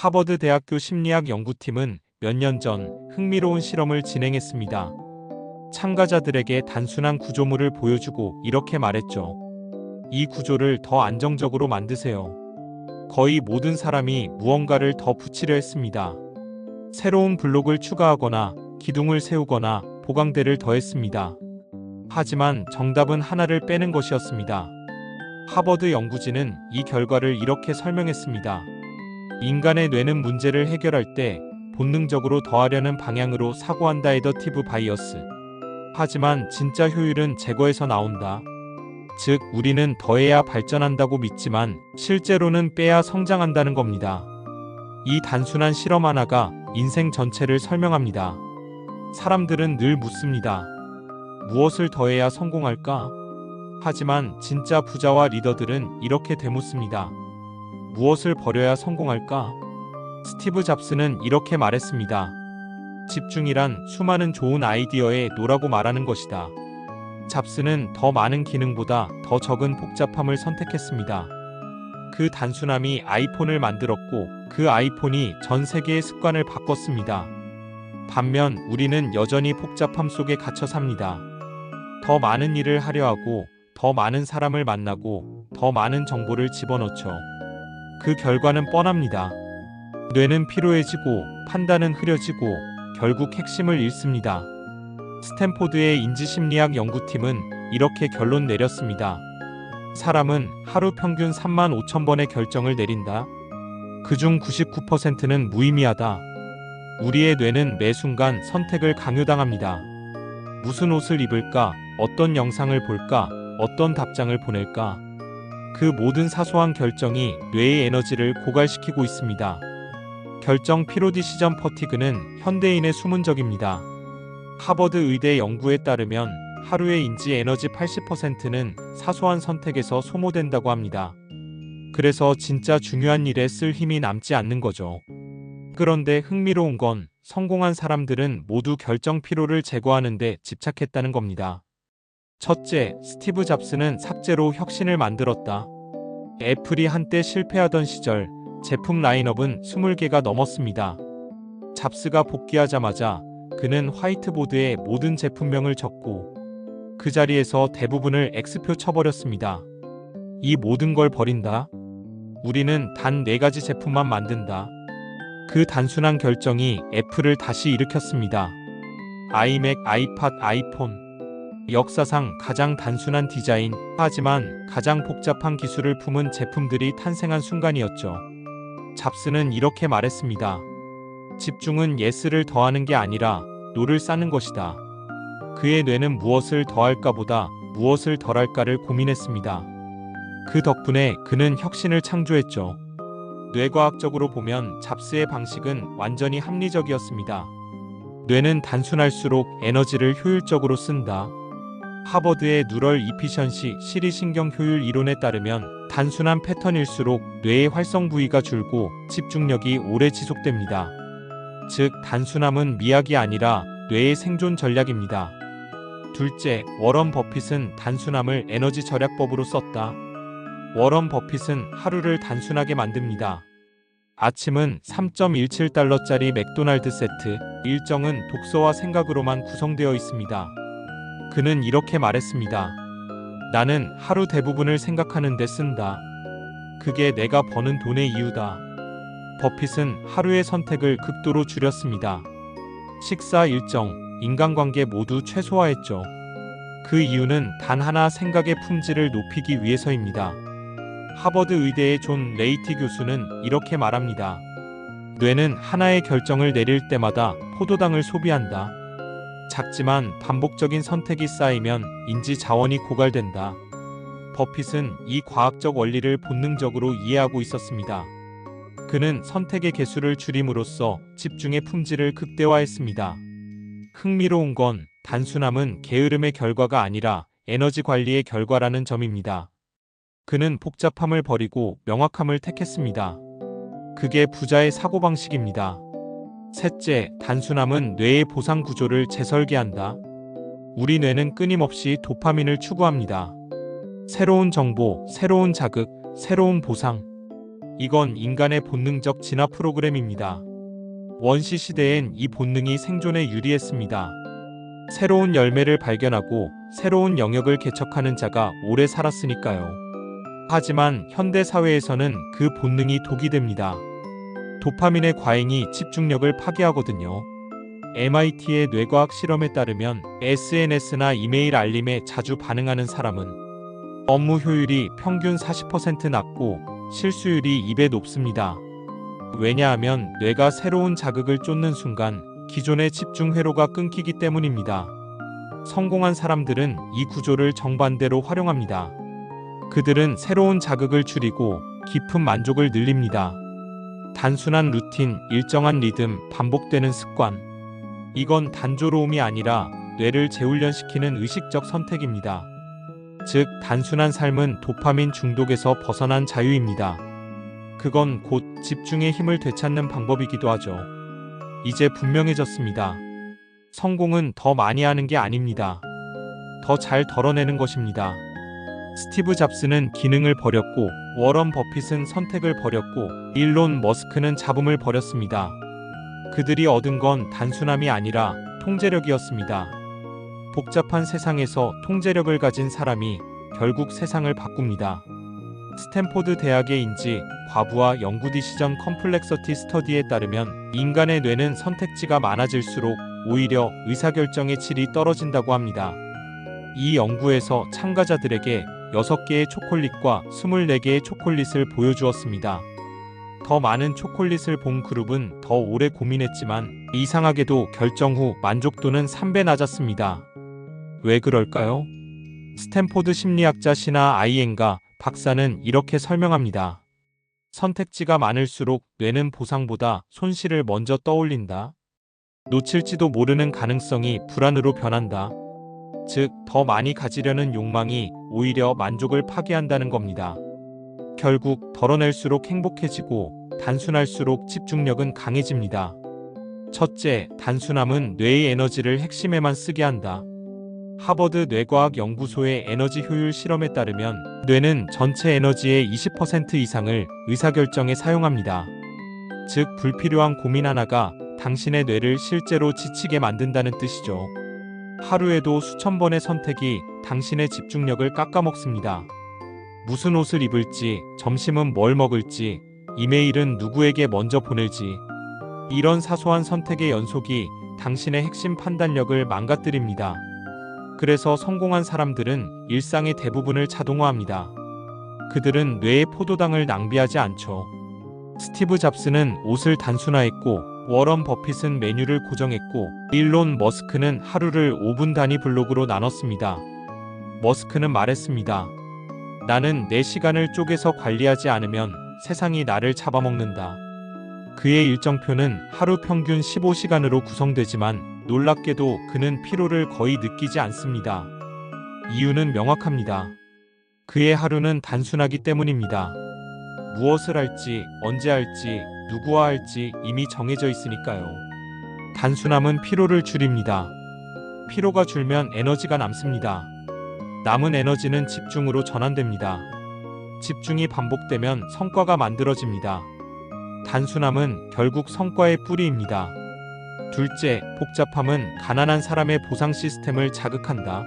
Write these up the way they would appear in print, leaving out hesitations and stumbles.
하버드 대학교 심리학 연구팀은 몇 년 전 흥미로운 실험을 진행했습니다. 참가자들에게 단순한 구조물을 보여주고 이렇게 말했죠. 이 구조를 더 안정적으로 만드세요. 거의 모든 사람이 무언가를 더 붙이려 했습니다. 새로운 블록을 추가하거나 기둥을 세우거나 보강대를 더했습니다. 하지만 정답은 하나를 빼는 것이었습니다. 하버드 연구진은 이 결과를 이렇게 설명했습니다. 인간의 뇌는 문제를 해결할 때 본능적으로 더하려는 방향으로 사고한다. 애더티브 바이어스. 하지만 진짜 효율은 제거에서 나온다. 즉, 우리는 더해야 발전한다고 믿지만 실제로는 빼야 성장한다는 겁니다. 이 단순한 실험 하나가 인생 전체를 설명합니다. 사람들은 늘 묻습니다. 무엇을 더해야 성공할까? 하지만 진짜 부자와 리더들은 이렇게 되묻습니다. 무엇을 버려야 성공할까? 스티브 잡스는 이렇게 말했습니다. 집중이란 수많은 좋은 아이디어에 노라고 말하는 것이다. 잡스는 더 많은 기능보다 더 적은 복잡함을 선택했습니다. 그 단순함이 아이폰을 만들었고 그 아이폰이 전 세계의 습관을 바꿨습니다. 반면 우리는 여전히 복잡함 속에 갇혀 삽니다. 더 많은 일을 하려 하고 더 많은 사람을 만나고 더 많은 정보를 집어넣죠. 그 결과는 뻔합니다. 뇌는 피로해지고 판단은 흐려지고 결국 핵심을 잃습니다. 스탠포드의 인지심리학 연구팀은 이렇게 결론 내렸습니다. 사람은 하루 평균 35,000번의 결정을 내린다. 그중 99%는 무의미하다. 우리의 뇌는 매 순간 선택을 강요당합니다. 무슨 옷을 입을까? 어떤 영상을 볼까? 어떤 답장을 보낼까? 그 모든 사소한 결정이 뇌의 에너지를 고갈시키고 있습니다. 결정 피로 디시전 퍼티그는 현대인의 숨은 적입니다. 하버드 의대 연구에 따르면 하루의 인지 에너지 80%는 사소한 선택에서 소모된다고 합니다. 그래서 진짜 중요한 일에 쓸 힘이 남지 않는 거죠. 그런데 흥미로운 건 성공한 사람들은 모두 결정 피로를 제거하는 데 집착했다는 겁니다. 첫째, 스티브 잡스는 삭제로 혁신을 만들었다. 애플이 한때 실패하던 시절 제품 라인업은 20개가 넘었습니다. 잡스가 복귀하자마자 그는 화이트보드에 모든 제품명을 적고 그 자리에서 대부분을 X표 쳐버렸습니다. 이 모든 걸 버린다. 우리는 단 4가지 제품만 만든다. 그 단순한 결정이 애플을 다시 일으켰습니다. 아이맥, 아이팟, 아이폰. 역사상 가장 단순한 디자인, 하지만 가장 복잡한 기술을 품은 제품들이 탄생한 순간이었죠. 잡스는 이렇게 말했습니다. 집중은 예스를 더하는 게 아니라 노를 쌓는 것이다. 그의 뇌는 무엇을 더할까 보다 무엇을 덜할까를 고민했습니다. 그 덕분에 그는 혁신을 창조했죠. 뇌과학적으로 보면 잡스의 방식은 완전히 합리적이었습니다. 뇌는 단순할수록 에너지를 효율적으로 쓴다. 하버드의 뉴럴 이피션시 시리신경 효율 이론에 따르면 단순한 패턴일수록 뇌의 활성 부위가 줄고 집중력이 오래 지속됩니다. 즉, 단순함은 미학이 아니라 뇌의 생존 전략입니다. 둘째, 워런 버핏은 단순함을 에너지 절약법으로 썼다. 워런 버핏은 하루를 단순하게 만듭니다. 아침은 3.17달러짜리 맥도날드 세트, 일정은 독서와 생각으로만 구성되어 있습니다. 그는 이렇게 말했습니다. 나는 하루 대부분을 생각하는 데 쓴다. 그게 내가 버는 돈의 이유다. 버핏은 하루의 선택을 극도로 줄였습니다. 식사 일정, 인간관계 모두 최소화했죠. 그 이유는 단 하나, 생각의 품질을 높이기 위해서입니다. 하버드 의대의 존 레이티 교수는 이렇게 말합니다. 뇌는 하나의 결정을 내릴 때마다 포도당을 소비한다. 작지만 반복적인 선택이 쌓이면 인지 자원이 고갈된다. 버핏은 이 과학적 원리를 본능적으로 이해하고 있었습니다. 그는 선택의 개수를 줄임으로써 집중의 품질을 극대화했습니다. 흥미로운 건 단순함은 게으름의 결과가 아니라 에너지 관리의 결과라는 점입니다. 그는 복잡함을 버리고 명확함을 택했습니다. 그게 부자의 사고방식입니다. 셋째, 단순함은 뇌의 보상 구조를 재설계한다. 우리 뇌는 끊임없이 도파민을 추구합니다. 새로운 정보, 새로운 자극, 새로운 보상. 이건 인간의 본능적 진화 프로그램입니다. 원시 시대엔 이 본능이 생존에 유리했습니다. 새로운 열매를 발견하고 새로운 영역을 개척하는 자가 오래 살았으니까요. 하지만 현대 사회에서는 그 본능이 독이 됩니다. 도파민의 과잉이 집중력을 파괴하거든요. MIT의 뇌과학 실험에 따르면 SNS나 이메일 알림에 자주 반응하는 사람은 업무 효율이 평균 40% 낮고 실수율이 2배 높습니다. 왜냐하면 뇌가 새로운 자극을 쫓는 순간 기존의 집중 회로가 끊기기 때문입니다. 성공한 사람들은 이 구조를 정반대로 활용합니다. 그들은 새로운 자극을 줄이고 깊은 만족을 늘립니다. 단순한 루틴, 일정한 리듬, 반복되는 습관. 이건 단조로움이 아니라 뇌를 재훈련시키는 의식적 선택입니다. 즉, 단순한 삶은 도파민 중독에서 벗어난 자유입니다. 그건 곧 집중의 힘을 되찾는 방법이기도 하죠. 이제 분명해졌습니다. 성공은 더 많이 하는 게 아닙니다. 더 잘 덜어내는 것입니다. 스티브 잡스는 기능을 버렸고, 워런 버핏은 선택을 버렸고, 일론 머스크는 잡음을 버렸습니다. 그들이 얻은 건 단순함이 아니라 통제력이었습니다. 복잡한 세상에서 통제력을 가진 사람이 결국 세상을 바꿉니다. 스탠포드 대학의 인지, 과부하 연구 디시전 컴플렉서티 스터디에 따르면 인간의 뇌는 선택지가 많아질수록 오히려 의사결정의 질이 떨어진다고 합니다. 이 연구에서 참가자들에게 6개의 초콜릿과 24개의 초콜릿을 보여주었습니다. 더 많은 초콜릿을 본 그룹은 더 오래 고민했지만 이상하게도 결정 후 만족도는 3배 낮았습니다. 왜 그럴까요? 스탠포드 심리학자 시나 아이엔가 박사는 이렇게 설명합니다. 선택지가 많을수록 뇌는 보상보다 손실을 먼저 떠올린다. 놓칠지도 모르는 가능성이 불안으로 변한다. 즉, 더 많이 가지려는 욕망이 오히려 만족을 파괴한다는 겁니다. 결국 덜어낼수록 행복해지고 단순할수록 집중력은 강해집니다. 첫째, 단순함은 뇌의 에너지를 핵심에만 쓰게 한다. 하버드 뇌과학 연구소의 에너지 효율 실험에 따르면 뇌는 전체 에너지의 20% 이상을 의사결정에 사용합니다. 즉, 불필요한 고민 하나가 당신의 뇌를 실제로 지치게 만든다는 뜻이죠. 하루에도 수천 번의 선택이 당신의 집중력을 깎아먹습니다. 무슨 옷을 입을지, 점심은 뭘 먹을지, 이메일은 누구에게 먼저 보낼지. 이런 사소한 선택의 연속이 당신의 핵심 판단력을 망가뜨립니다. 그래서 성공한 사람들은 일상의 대부분을 자동화합니다. 그들은 뇌의 포도당을 낭비하지 않죠. 스티브 잡스는 옷을 단순화했고, 워런 버핏은 메뉴를 고정했고, 일론 머스크는 하루를 5분 단위 블록으로 나눴습니다. 머스크는 말했습니다. 나는 내 시간을 쪼개서 관리하지 않으면 세상이 나를 잡아먹는다. 그의 일정표는 하루 평균 15시간으로 구성되지만 놀랍게도 그는 피로를 거의 느끼지 않습니다. 이유는 명확합니다. 그의 하루는 단순하기 때문입니다. 무엇을 할지, 언제 할지, 누구와 할지 이미 정해져 있으니까요. 단순함은 피로를 줄입니다. 피로가 줄면 에너지가 남습니다. 남은 에너지는 집중으로 전환됩니다. 집중이 반복되면 성과가 만들어집니다. 단순함은 결국 성과의 뿌리입니다. 둘째, 복잡함은 가난한 사람의 보상 시스템을 자극한다.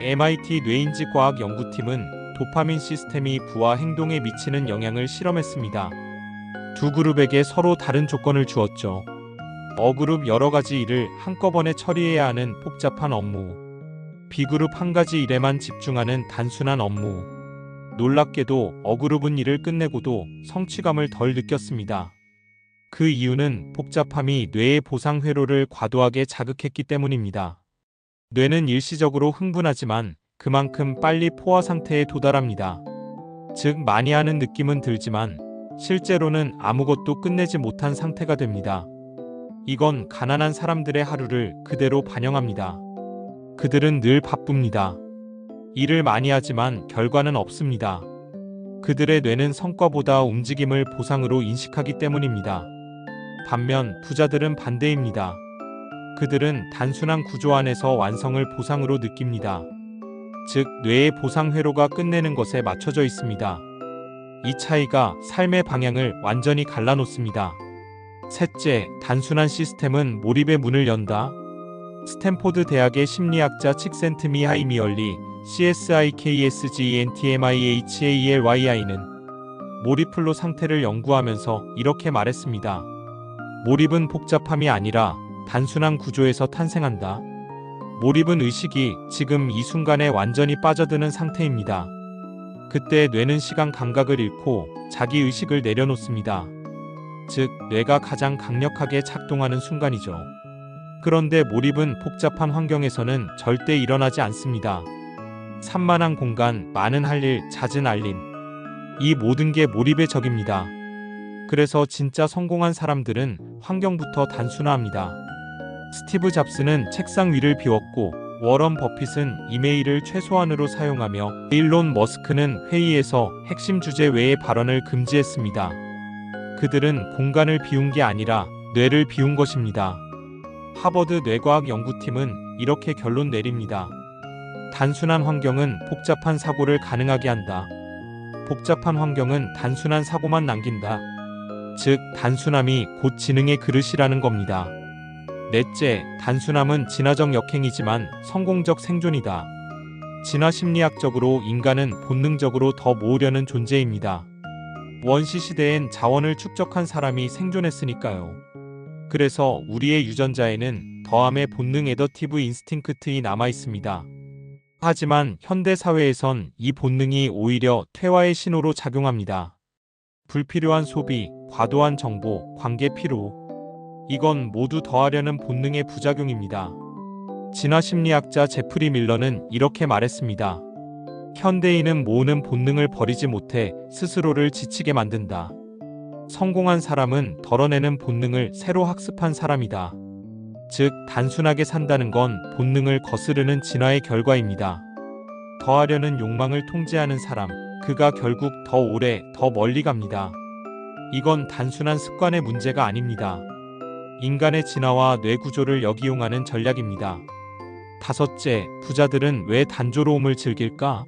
MIT 뇌인지 과학 연구팀은 도파민 시스템이 부와 행동에 미치는 영향을 실험했습니다. 두 그룹에게 서로 다른 조건을 주었죠. A그룹 여러 가지 일을 한꺼번에 처리해야 하는 복잡한 업무, B그룹 한 가지 일에만 집중하는 단순한 업무. 놀랍게도 A그룹은 일을 끝내고도 성취감을 덜 느꼈습니다. 그 이유는 복잡함이 뇌의 보상 회로를 과도하게 자극했기 때문입니다. 뇌는 일시적으로 흥분하지만 그만큼 빨리 포화 상태에 도달합니다. 즉, 많이 하는 느낌은 들지만 실제로는 아무것도 끝내지 못한 상태가 됩니다. 이건 가난한 사람들의 하루를 그대로 반영합니다. 그들은 늘 바쁩니다. 일을 많이 하지만 결과는 없습니다. 그들의 뇌는 성과보다 움직임을 보상으로 인식하기 때문입니다. 반면 부자들은 반대입니다. 그들은 단순한 구조 안에서 완성을 보상으로 느낍니다. 즉, 뇌의 보상 회로가 끝내는 것에 맞춰져 있습니다. 이 차이가 삶의 방향을 완전히 갈라놓습니다. 셋째, 단순한 시스템은 몰입의 문을 연다. 스탠포드 대학의 심리학자 칙센트미 하이미얼리 CSIKSGENTMIHALYI는 몰입 플로 상태를 연구하면서 이렇게 말했습니다. 몰입은 복잡함이 아니라 단순한 구조에서 탄생한다. 몰입은 의식이 지금 이 순간에 완전히 빠져드는 상태입니다. 그때 뇌는 시간 감각을 잃고 자기 의식을 내려놓습니다. 즉, 뇌가 가장 강력하게 작동하는 순간이죠. 그런데 몰입은 복잡한 환경에서는 절대 일어나지 않습니다. 산만한 공간, 많은 할 일, 잦은 알림. 이 모든 게 몰입의 적입니다. 그래서 진짜 성공한 사람들은 환경부터 단순화합니다. 스티브 잡스는 책상 위를 비웠고, 워런 버핏은 이메일을 최소한으로 사용하며, 일론 머스크는 회의에서 핵심 주제 외의 발언을 금지했습니다. 그들은 공간을 비운 게 아니라 뇌를 비운 것입니다. 하버드 뇌과학 연구팀은 이렇게 결론 내립니다. 단순한 환경은 복잡한 사고를 가능하게 한다. 복잡한 환경은 단순한 사고만 남긴다. 즉, 단순함이 곧 지능의 그릇이라는 겁니다. 넷째, 단순함은 진화적 역행이지만 성공적 생존이다. 진화 심리학적으로 인간은 본능적으로 더 모으려는 존재입니다. 원시 시대엔 자원을 축적한 사람이 생존했으니까요. 그래서 우리의 유전자에는 더함의 본능 애더티브 인스팅크트이 남아 있습니다. 하지만 현대 사회에선 이 본능이 오히려 퇴화의 신호로 작용합니다. 불필요한 소비, 과도한 정보, 관계 피로. 이건 모두 더하려는 본능의 부작용입니다. 진화 심리학자 제프리 밀러는 이렇게 말했습니다. 현대인은 모으는 본능을 버리지 못해 스스로를 지치게 만든다. 성공한 사람은 덜어내는 본능을 새로 학습한 사람이다. 즉, 단순하게 산다는 건 본능을 거스르는 진화의 결과입니다. 더하려는 욕망을 통제하는 사람, 그가 결국 더 오래, 더 멀리 갑니다. 이건 단순한 습관의 문제가 아닙니다. 인간의 진화와 뇌 구조를 역이용하는 전략입니다. 다섯째, 부자들은 왜 단조로움을 즐길까?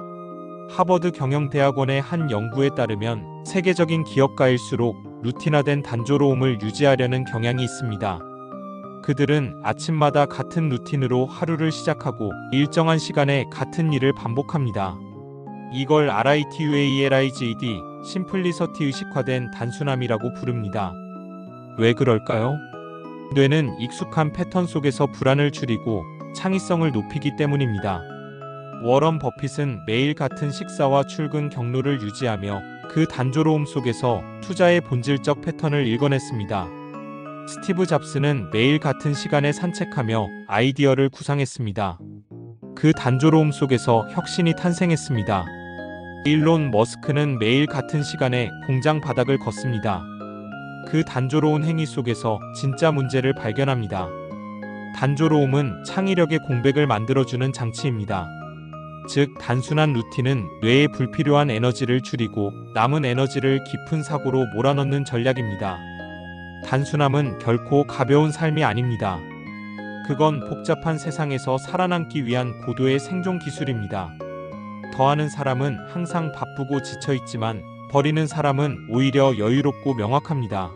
하버드 경영대학원의 한 연구에 따르면 세계적인 기업가일수록 루틴화된 단조로움을 유지하려는 경향이 있습니다. 그들은 아침마다 같은 루틴으로 하루를 시작하고 일정한 시간에 같은 일을 반복합니다. 이걸 RITUALIGD, 심플리서티 의식화된 단순함이라고 부릅니다. 왜 그럴까요? 뇌는 익숙한 패턴 속에서 불안을 줄이고 창의성을 높이기 때문입니다. 워런 버핏은 매일 같은 식사와 출근 경로를 유지하며 그 단조로움 속에서 투자의 본질적 패턴을 읽어냈습니다. 스티브 잡스는 매일 같은 시간에 산책하며 아이디어를 구상했습니다. 그 단조로움 속에서 혁신이 탄생했습니다. 일론 머스크는 매일 같은 시간에 공장 바닥을 걷습니다. 그 단조로운 행위 속에서 진짜 문제를 발견합니다. 단조로움은 창의력의 공백을 만들어주는 장치입니다. 즉, 단순한 루틴은 뇌의 불필요한 에너지를 줄이고 남은 에너지를 깊은 사고로 몰아넣는 전략입니다. 단순함은 결코 가벼운 삶이 아닙니다. 그건 복잡한 세상에서 살아남기 위한 고도의 생존 기술입니다. 더하는 사람은 항상 바쁘고 지쳐있지만 버리는 사람은 오히려 여유롭고 명확합니다.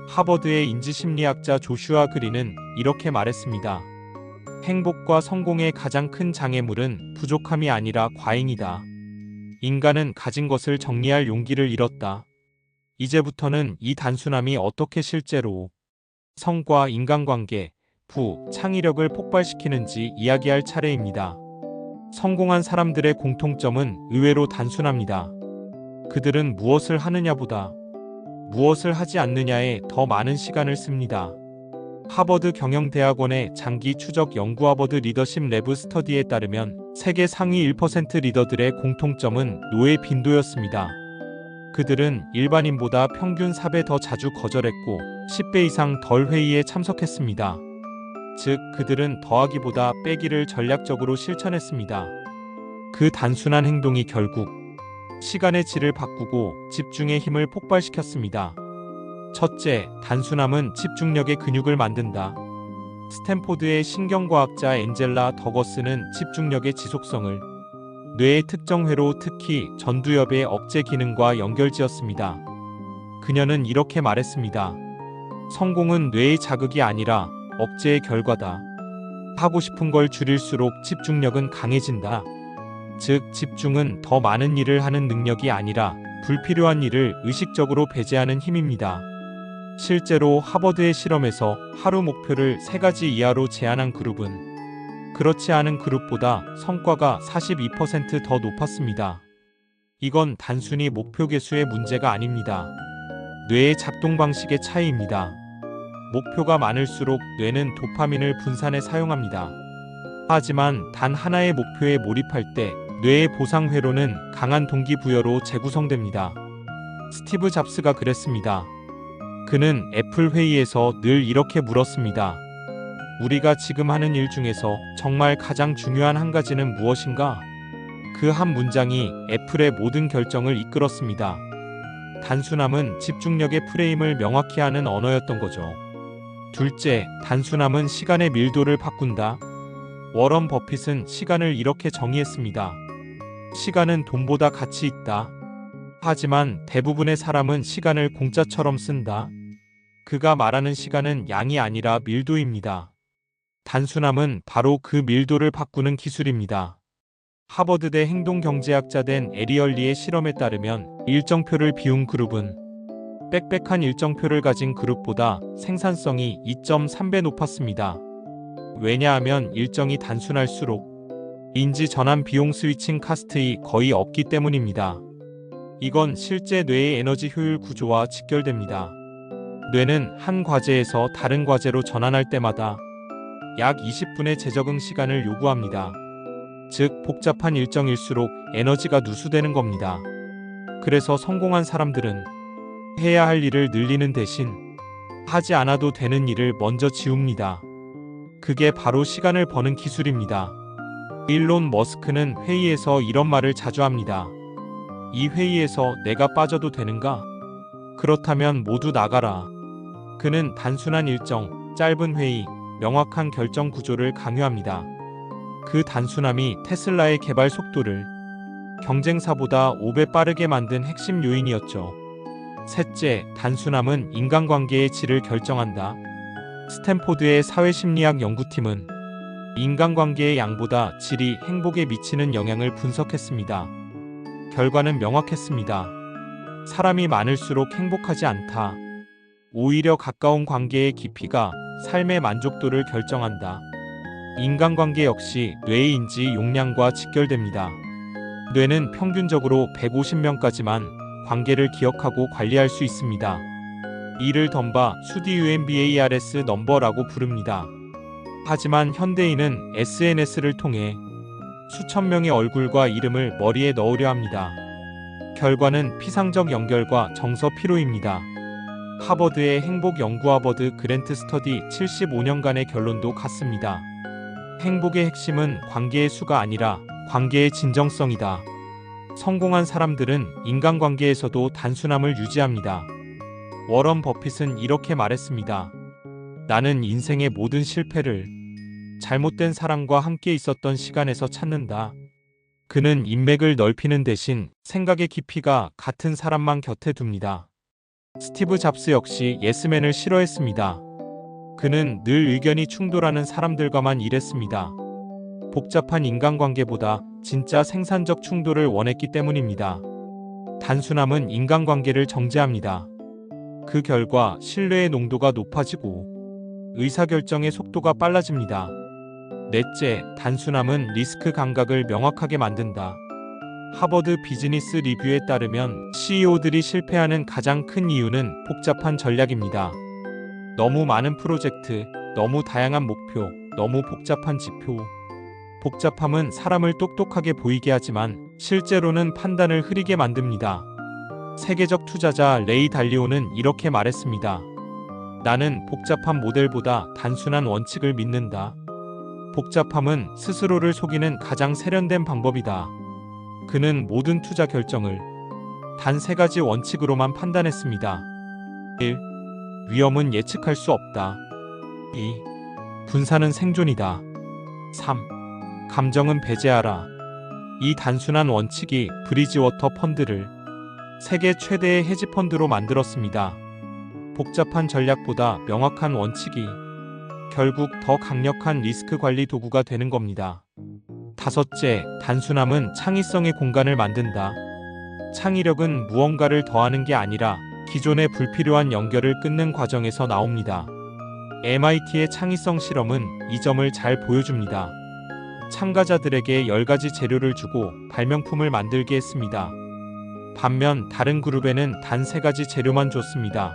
하버드의 인지심리학자 조슈아 그린은 이렇게 말했습니다. 행복과 성공의 가장 큰 장애물은 부족함이 아니라 과잉이다. 인간은 가진 것을 정리할 용기를 잃었다. 이제부터는 이 단순함이 어떻게 실제로 성과, 인간관계, 창의력을 폭발시키는지 이야기할 차례입니다. 성공한 사람들의 공통점은 의외로 단순합니다. 그들은 무엇을 하느냐보다 무엇을 하지 않느냐에 더 많은 시간을 씁니다. 하버드 경영대학원의 장기 추적 연구 하버드 리더십 랩 스터디에 따르면 세계 상위 1% 리더들의 공통점은 노예 빈도였습니다. 그들은 일반인보다 평균 4배 더 자주 거절했고 10배 이상 덜 회의에 참석했습니다. 즉, 그들은 더하기보다 빼기를 전략적으로 실천했습니다. 그 단순한 행동이 결국 시간의 질을 바꾸고 집중의 힘을 폭발시켰습니다. 첫째, 단순함은 집중력의 근육을 만든다. 스탠포드의 신경과학자 엔젤라 더거스는 집중력의 지속성을 뇌의 특정 회로, 특히 전두엽의 억제 기능과 연결지었습니다. 그녀는 이렇게 말했습니다. 성공은 뇌의 자극이 아니라 억제의 결과다. 하고 싶은 걸 줄일수록 집중력은 강해진다. 즉, 집중은 더 많은 일을 하는 능력이 아니라 불필요한 일을 의식적으로 배제하는 힘입니다. 실제로 하버드의 실험에서 하루 목표를 3가지 이하로 제한한 그룹은 그렇지 않은 그룹보다 성과가 42% 더 높았습니다. 이건 단순히 목표 개수의 문제가 아닙니다. 뇌의 작동 방식의 차이입니다. 목표가 많을수록 뇌는 도파민을 분산해 사용합니다. 하지만 단 하나의 목표에 몰입할 때 뇌의 보상 회로는 강한 동기부여로 재구성됩니다. 스티브 잡스가 그랬습니다. 그는 애플 회의에서 늘 이렇게 물었습니다. 우리가 지금 하는 일 중에서 정말 가장 중요한 한 가지는 무엇인가? 그 한 문장이 애플의 모든 결정을 이끌었습니다. 단순함은 집중력의 프레임을 명확히 하는 언어였던 거죠. 둘째, 단순함은 시간의 밀도를 바꾼다. 워런 버핏은 시간을 이렇게 정의했습니다. 시간은 돈보다 가치 있다. 하지만 대부분의 사람은 시간을 공짜처럼 쓴다. 그가 말하는 시간은 양이 아니라 밀도입니다. 단순함은 바로 그 밀도를 바꾸는 기술입니다. 하버드대 행동경제학자 된 에리얼리의 실험에 따르면 일정표를 비운 그룹은 빽빽한 일정표를 가진 그룹보다 생산성이 2.3배 높았습니다. 왜냐하면 일정이 단순할수록 인지 전환 비용 스위칭 카스트이 거의 없기 때문입니다. 이건 실제 뇌의 에너지 효율 구조와 직결됩니다. 뇌는 한 과제에서 다른 과제로 전환할 때마다 약 20분의 재적응 시간을 요구합니다. 즉, 복잡한 일정일수록 에너지가 누수되는 겁니다. 그래서 성공한 사람들은 해야 할 일을 늘리는 대신 하지 않아도 되는 일을 먼저 지웁니다. 그게 바로 시간을 버는 기술입니다. 일론 머스크는 회의에서 이런 말을 자주 합니다. 이 회의에서 내가 빠져도 되는가? 그렇다면 모두 나가라. 그는 단순한 일정, 짧은 회의, 명확한 결정 구조를 강요합니다. 그 단순함이 테슬라의 개발 속도를 경쟁사보다 5배 빠르게 만든 핵심 요인이었죠. 셋째, 단순함은 인간관계의 질을 결정한다. 스탠포드의 사회심리학 연구팀은 인간관계의 양보다 질이 행복에 미치는 영향을 분석했습니다. 결과는 명확했습니다. 사람이 많을수록 행복하지 않다. 오히려 가까운 관계의 깊이가 삶의 만족도를 결정한다. 인간관계 역시 뇌의 인지 용량과 직결됩니다. 뇌는 평균적으로 150명까지만 관계를 기억하고 관리할 수 있습니다. 이를 덤바 수디UMBARS 넘버라고 부릅니다. 하지만 현대인은 SNS를 통해 수천 명의 얼굴과 이름을 머리에 넣으려 합니다. 결과는 피상적 연결과 정서 피로입니다. 하버드의 행복 연구 하버드 그랜트 스터디 75년간의 결론도 같습니다. 행복의 핵심은 관계의 수가 아니라 관계의 진정성이다. 성공한 사람들은 인간관계에서도 단순함을 유지합니다. 워런 버핏은 이렇게 말했습니다. 나는 인생의 모든 실패를 잘못된 사람과 함께 있었던 시간에서 찾는다. 그는 인맥을 넓히는 대신 생각의 깊이가 같은 사람만 곁에 둡니다. 스티브 잡스 역시 예스맨을 싫어했습니다. 그는 늘 의견이 충돌하는 사람들과만 일했습니다. 복잡한 인간관계보다 진짜 생산적 충돌을 원했기 때문입니다. 단순함은 인간관계를 정제합니다. 그 결과 신뢰의 농도가 높아지고 의사결정의 속도가 빨라집니다. 넷째, 단순함은 리스크 감각을 명확하게 만든다. 하버드 비즈니스 리뷰에 따르면 CEO들이 실패하는 가장 큰 이유는 복잡한 전략입니다. 너무 많은 프로젝트, 너무 다양한 목표, 너무 복잡한 지표. 복잡함은 사람을 똑똑하게 보이게 하지만 실제로는 판단을 흐리게 만듭니다. 세계적 투자자 레이 달리오는 이렇게 말했습니다. 나는 복잡한 모델보다 단순한 원칙을 믿는다. 복잡함은 스스로를 속이는 가장 세련된 방법이다. 그는 모든 투자 결정을 단 3가지 원칙으로만 판단했습니다. 1. 위험은 예측할 수 없다. 2. 분산은 생존이다. 3. 감정은 배제하라. 이 단순한 원칙이 브리지워터 펀드를 세계 최대의 헤지펀드로 만들었습니다. 복잡한 전략보다 명확한 원칙이 결국 더 강력한 리스크 관리 도구가 되는 겁니다. 다섯째, 단순함은 창의성의 공간을 만든다. 창의력은 무언가를 더하는 게 아니라 기존의 불필요한 연결을 끊는 과정에서 나옵니다. MIT의 창의성 실험은 이 점을 잘 보여줍니다. 참가자들에게 10가지 재료를 주고 발명품을 만들게 했습니다. 반면 다른 그룹에는 단 3가지 재료만 줬습니다.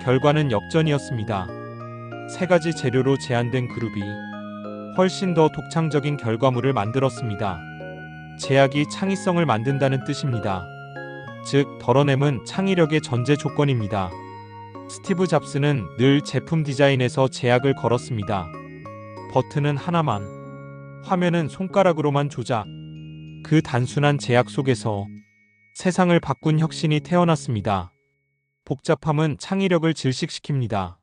결과는 역전이었습니다. 3가지 재료로 제한된 그룹이 훨씬 더 독창적인 결과물을 만들었습니다. 제약이 창의성을 만든다는 뜻입니다. 즉, 덜어냄은 창의력의 전제 조건입니다. 스티브 잡스는 늘 제품 디자인에서 제약을 걸었습니다. 버튼은 하나만, 화면은 손가락으로만 조작. 그 단순한 제약 속에서 세상을 바꾼 혁신이 태어났습니다. 복잡함은 창의력을 질식시킵니다.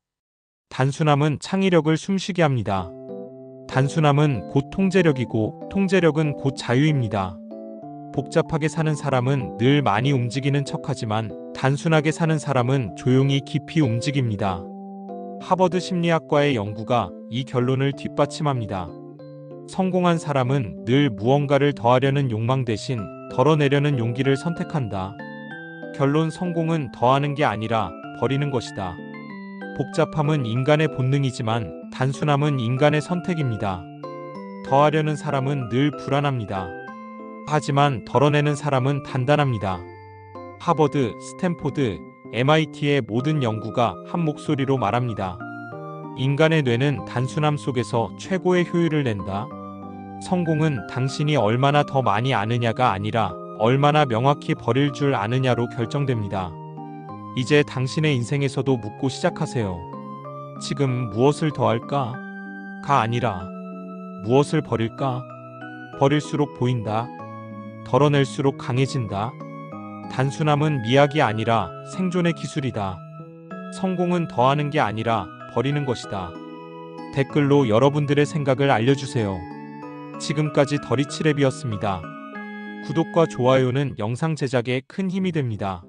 단순함은 창의력을 숨쉬게 합니다. 단순함은 곧 통제력이고 통제력은 곧 자유입니다. 복잡하게 사는 사람은 늘 많이 움직이는 척하지만 단순하게 사는 사람은 조용히 깊이 움직입니다. 하버드 심리학과의 연구가 이 결론을 뒷받침합니다. 성공한 사람은 늘 무언가를 더하려는 욕망 대신 덜어내려는 용기를 선택한다. 결론: 성공은 더하는 게 아니라 버리는 것이다. 복잡함은 인간의 본능이지만 단순함은 인간의 선택입니다. 더하려는 사람은 늘 불안합니다. 하지만 덜어내는 사람은 단단합니다. 하버드, 스탠포드, MIT의 모든 연구가 한 목소리로 말합니다. 인간의 뇌는 단순함 속에서 최고의 효율을 낸다. 성공은 당신이 얼마나 더 많이 아느냐가 아니라 얼마나 명확히 버릴 줄 아느냐로 결정됩니다. 이제 당신의 인생에서도 묻고 시작하세요. 지금 무엇을 더할까? 가 아니라 무엇을 버릴까? 버릴수록 보인다. 덜어낼수록 강해진다. 단순함은 미학이 아니라 생존의 기술이다. 성공은 더하는 게 아니라 버리는 것이다. 댓글로 여러분들의 생각을 알려주세요. 지금까지 더리치랩이었습니다. 구독과 좋아요는 영상 제작에 큰 힘이 됩니다.